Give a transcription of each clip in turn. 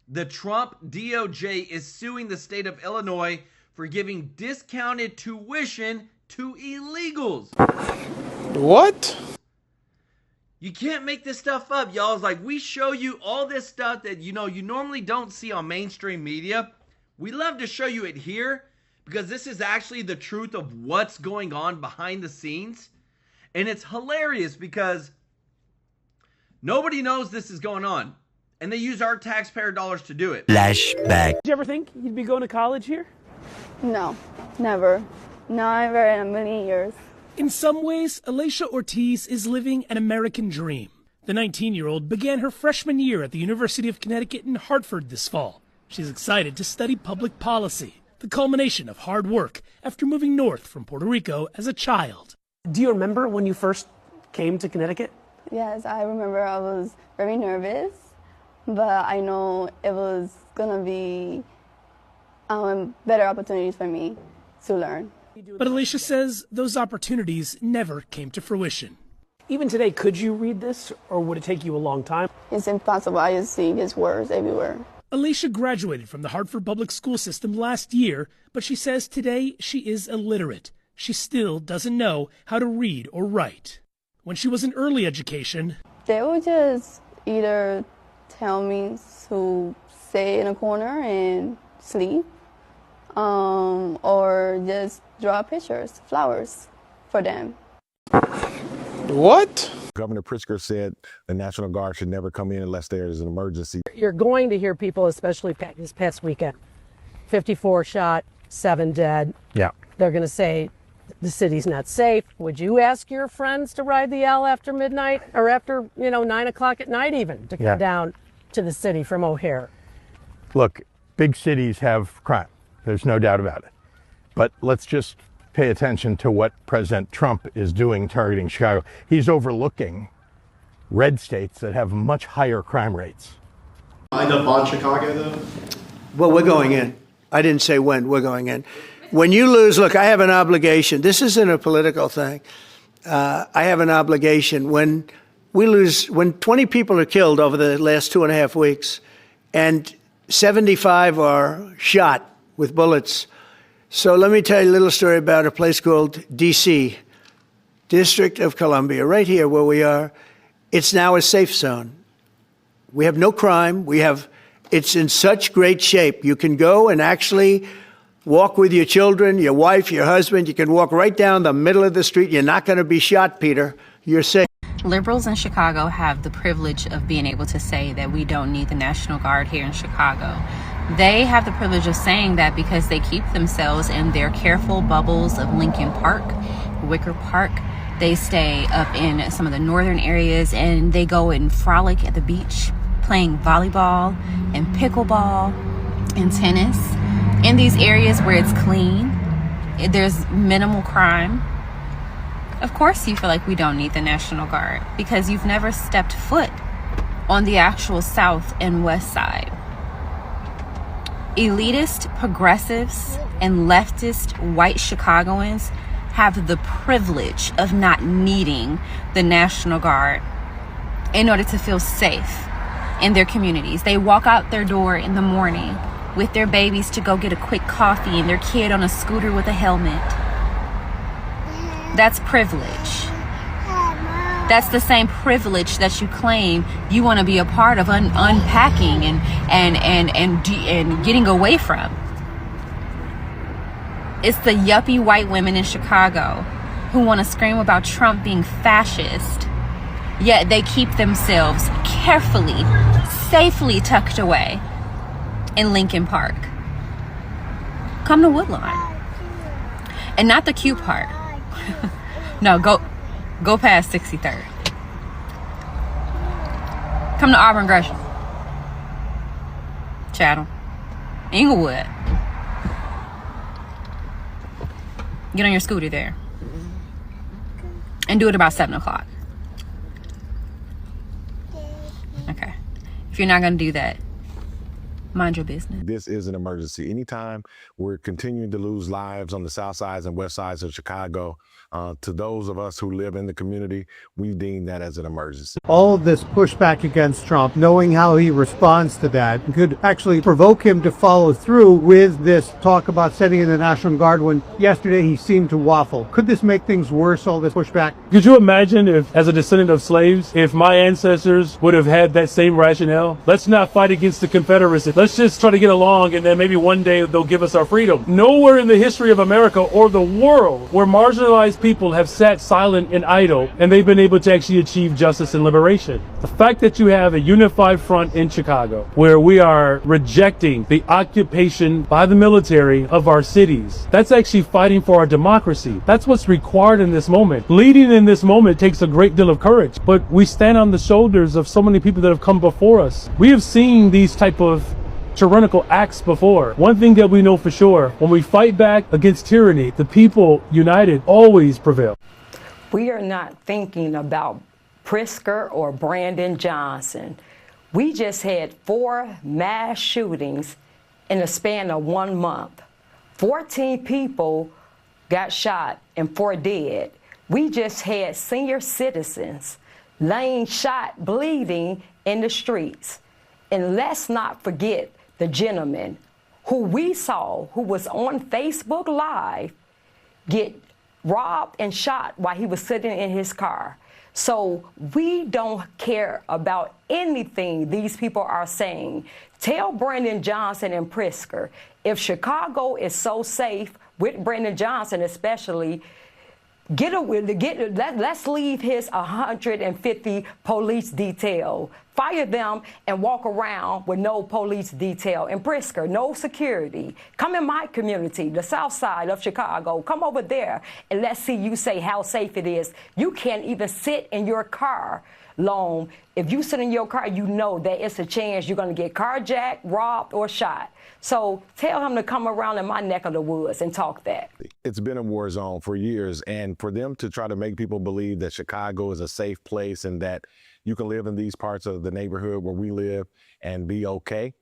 The Trump DOJ is suing the state of Illinois for giving discounted tuition to illegals. What? You can't make this stuff up, y'all. It's like we show you all this stuff that you normally don't see on mainstream media. We love to show you it here because this is actually the truth of what's going on behind the scenes. And it's hilarious because nobody knows this is going on. And they use our taxpayer dollars to do it. Flashback. Did you ever think you'd be going to college here? No, never. Never in a million years. In some ways, Alicia Ortiz is living an American dream. The 19-year-old began her freshman year at the University of Connecticut in Hartford this fall. She's excited to study public policy, the culmination of hard work after moving north from Puerto Rico as a child. Do you remember when you first came to Connecticut? Yes, I remember I was very nervous, but I know it was going to be better opportunities for me to learn. But Alicia says those opportunities never came to fruition. Even today, could you read this, or would it take you a long time? It's impossible. I just see these words everywhere. Alicia graduated from the Hartford public school system last year, but she says today she is illiterate. She still doesn't know how to read or write. When she was in early education, they would just either tell me to stay in a corner and sleep, or just draw pictures, flowers for them. What? Governor Pritzker said the National Guard should never come in unless there is an emergency. You're going to hear people, especially this past weekend, 54 shot, 7 dead. Yeah. They're going to say the city's not safe. Would you ask your friends to ride the L after midnight or after, 9 o'clock at night even to come down to the city from O'Hare? Look, big cities have crime. There's no doubt about it. But let's just pay attention to what President Trump is doing targeting Chicago. He's overlooking red states that have much higher crime rates. Lined up on Chicago, though? Well, we're going in. I didn't say when. We're going in. When you lose, look, I have an obligation. This isn't a political thing. I have an obligation. When we lose, when 20 people are killed over the last 2.5 weeks, and 75 are shot with bullets. So let me tell you a little story about a place called D.C., District of Columbia, right here where we are. It's now a safe zone. We have no crime. It's in such great shape. You can go and actually walk with your children, your wife, your husband. You can walk right down the middle of the street. You're not going to be shot, Peter. You're safe. Liberals in Chicago have the privilege of being able to say that we don't need the National Guard here in Chicago. They have the privilege of saying that because they keep themselves in their careful bubbles of Lincoln Park, Wicker Park. They stay up in some of the northern areas and they go and frolic at the beach, playing volleyball and pickleball and tennis in these areas where it's clean, there's minimal crime. Of course you feel like we don't need the National Guard because you've never stepped foot on the actual south and west side. Elitist, progressives, and leftist white Chicagoans have the privilege of not needing the National Guard in order to feel safe in their communities. They walk out their door in the morning with their babies to go get a quick coffee and their kid on a scooter with a helmet. That's privilege. That's the same privilege that you claim you want to be a part of unpacking and getting away from. It's the yuppie white women in Chicago who want to scream about Trump being fascist, yet they keep themselves carefully, safely tucked away in Lincoln Park. Come to Woodlawn. And not the cute part. No, go past 63rd. Come to Auburn Gresham, Chatham, Inglewood. Get on your scooter there and do it about 7 o'clock. Okay. If you're not going to do that, Mind your business. This is an emergency. Anytime we're continuing to lose lives on the south sides and west sides of Chicago, to those of us who live in the community, we deem that as an emergency. All of this pushback against Trump, knowing how he responds to that, could actually provoke him to follow through with this talk about sending in the National Guard when yesterday he seemed to waffle. Could this make things worse, all this pushback? Could you imagine if, as a descendant of slaves, if my ancestors would have had that same rationale? Let's not fight against the Confederacy. Let's just try to get along, and then maybe one day they'll give us our freedom. Nowhere in the history of America or the world where marginalized people have sat silent and idle, and they've been able to actually achieve justice and liberation. The fact that you have a unified front in Chicago, where we are rejecting the occupation by the military of our cities, that's actually fighting for our democracy. That's what's required in this moment. Leading in this moment takes a great deal of courage, but we stand on the shoulders of so many people that have come before us. We have seen these type of tyrannical acts before. One thing that we know for sure, when we fight back against tyranny, the people united always prevail. We are not thinking about Pritzker or Brandon Johnson. We just had 4 mass shootings in the span of 1 month. 14 people got shot and 4 dead. We just had senior citizens laying shot, bleeding in the streets. And let's not forget the gentleman who we saw, who was on Facebook Live, get robbed and shot while he was sitting in his car. So we don't care about anything these people are saying. Tell Brandon Johnson and Pritzker, if Chicago is so safe, with Brandon Johnson especially, let's leave his 150 police detail. Fire them and walk around with no police detail. And Pritzker, no security. Come in my community, the south side of Chicago. Come over there and let's see you say how safe it is. You can't even sit in your car long. If you sit in your car, you know that it's a chance you're going to get carjacked, robbed, or shot. So tell him to come around in my neck of the woods and talk that. It's been a war zone for years, and for them to try to make people believe that Chicago is a safe place and that you can live in these parts of the neighborhood where we live and be okay,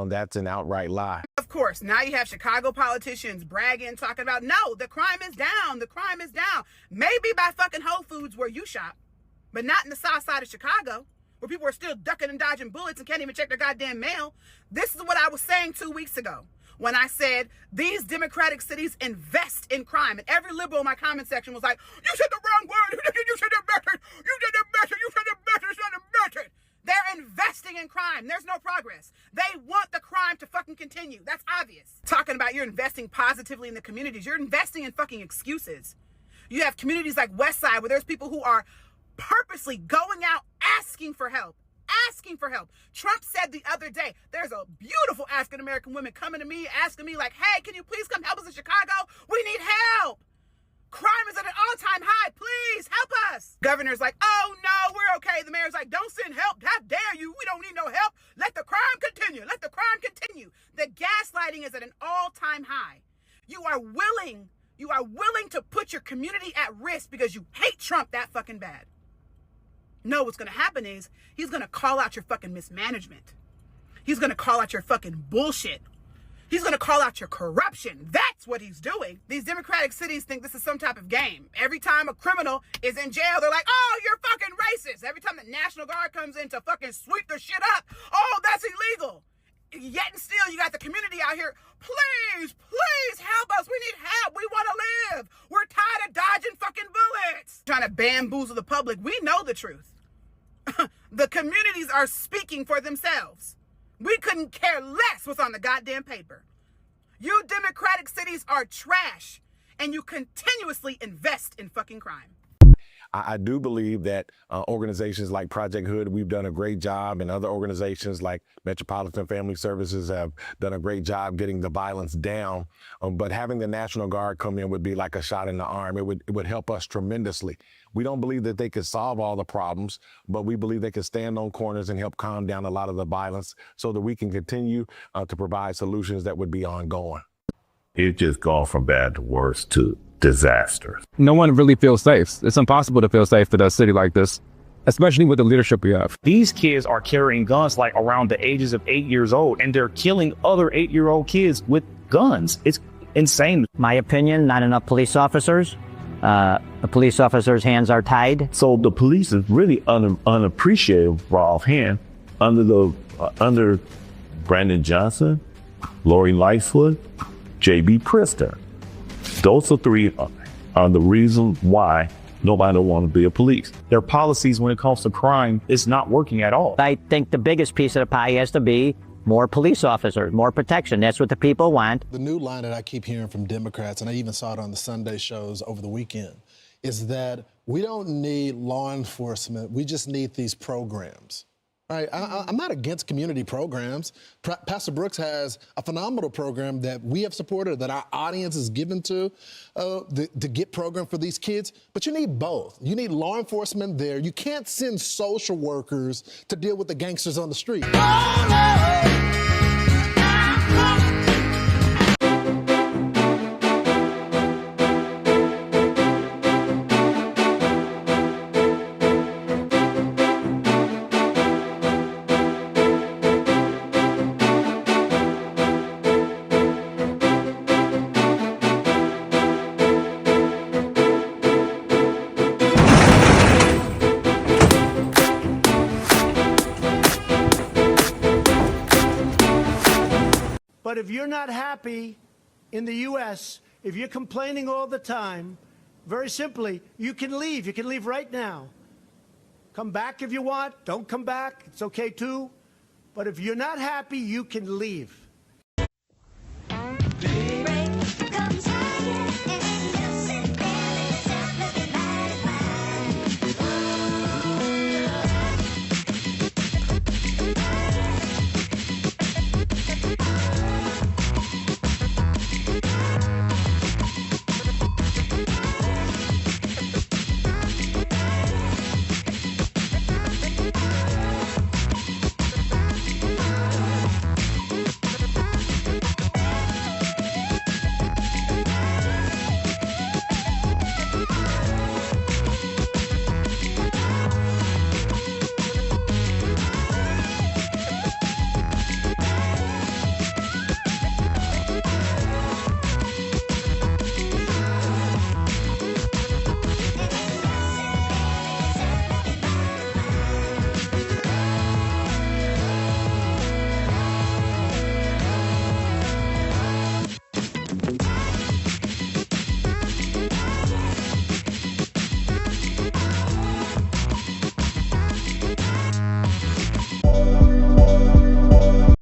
that's an outright lie. Of course, now you have Chicago politicians bragging, talking about, no, the crime is down, the crime is down. Maybe by fucking Whole Foods where you shop, but not in the south side of Chicago, where people are still ducking and dodging bullets and can't even check their goddamn mail. This is what I was saying 2 weeks ago when I said these democratic cities invest in crime. And every liberal in my comment section was like, you said the wrong word, you said it better, you did it better, you said it better, it's not better. They're investing in crime. There's no progress. They want the crime to fucking continue. That's obvious. Talking about you're investing positively in the communities. You're investing in fucking excuses. You have communities like West Side where there's people who are purposely going out asking for help. Trump said the other day, there's a beautiful African-American woman coming to me, asking me like, hey, can you please come help us in Chicago? We need help. Crime is at an all-time high. Please help us. Governor's like, oh no, we're okay. The mayor's like, don't send help. How dare you? We don't need no help. Let the crime continue. Let the crime continue. The gaslighting is at an all-time high. You are willing to put your community at risk because you hate Trump that fucking bad. No, what's going to happen is he's going to call out your fucking mismanagement. He's going to call out your fucking bullshit. He's going to call out your corruption. That's what he's doing. These democratic cities think this is some type of game. Every time a criminal is in jail, they're like, oh, you're fucking racist. Every time the National Guard comes in to fucking sweep their shit up, oh, that's illegal. Yet and still, you got the community out here, please help us. We need help. We want to live. We're tired of dodging fucking bullets. Trying to bamboozle the public. We know the truth. The communities are speaking for themselves. We couldn't care less what's on the goddamn paper. You democratic cities are trash, and you continuously invest in fucking crime. I do believe that organizations like Project Hood, we've done a great job, and other organizations like Metropolitan Family Services have done a great job getting the violence down. But having the National Guard come in would be like a shot in the arm. It would help us tremendously. We don't believe that they could solve all the problems, but we believe they could stand on corners and help calm down a lot of the violence so that we can continue to provide solutions that would be ongoing. It's just gone from bad to worse to disaster. No one really feels safe. It's impossible to feel safe in a city like this. especially with the leadership we have. These kids are carrying guns like around the ages of 8 years old, and they're killing other 8-year-old kids with guns. It's insane. My opinion, not enough police officers. The police officers' hands are tied. So the police is really unappreciative for offhand under Brandon Johnson, Lori Lightfoot, J.B. Priester. Those are three are the reason why nobody want to be a police. Their policies when it comes to crime is not working at all. I think the biggest piece of the pie has to be more police officers, more protection. That's what the people want. The new line that I keep hearing from Democrats, and I even saw it on the Sunday shows over the weekend, is that we don't need law enforcement, we just need these programs. Right? I'm not against community programs. Pastor Brooks has a phenomenal program that we have supported, that our audience is given to get program for these kids. But you need both. You need law enforcement there. You can't send social workers to deal with the gangsters on the street. But if you're not happy in the U.S., if you're complaining all the time, very simply, you can leave. You can leave right now. Come back if you want. Don't come back. It's okay, too. But if you're not happy, you can leave. Baby.